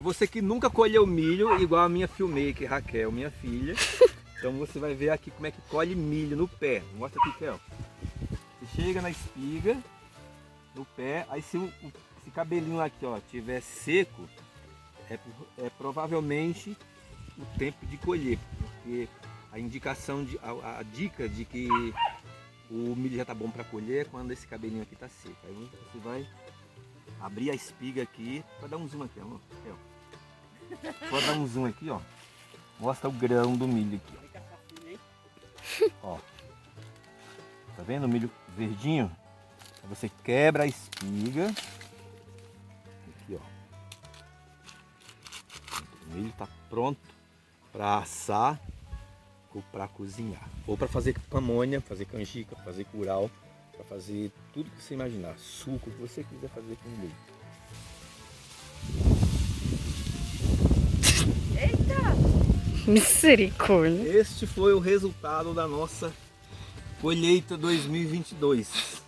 Você que nunca colheu milho, igual a minha filmmaker Raquel, minha filha. Então você vai ver aqui como é que colhe milho no pé. Mostra aqui, Kel. Você chega na espiga, no pé, aí se esse cabelinho aqui, ó, tiver seco, é provavelmente o tempo de colher, porque a indicação a dica de que o milho já tá bom para colher é quando esse cabelinho aqui tá seco. Aí você vai abrir a espiga aqui, pode dar um zoom aqui, ó. Pode dar um zoom aqui, ó. Mostra o grão do milho aqui, ó. Tá vendo o milho verdinho? Você quebra a espiga. Aqui, ó. O milho tá pronto para assar ou para cozinhar. Ou para fazer pamonha, fazer canjica, fazer curau, para fazer tudo que você imaginar. Suco, o que você quiser fazer com o milho. Misericórdia. Este foi o resultado da nossa colheita 2022.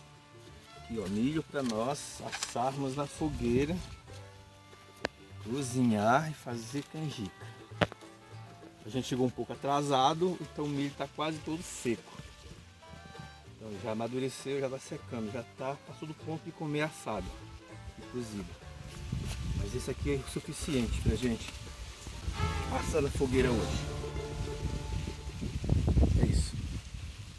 Aqui, ó, milho para nós assarmos na fogueira, cozinhar e fazer canjica. A gente chegou um pouco atrasado, então o milho está quase todo seco. Então já amadureceu, já está secando, já passou do ponto de comer assado e cozido. Mas esse aqui é o suficiente para a gente assar na fogueira hoje.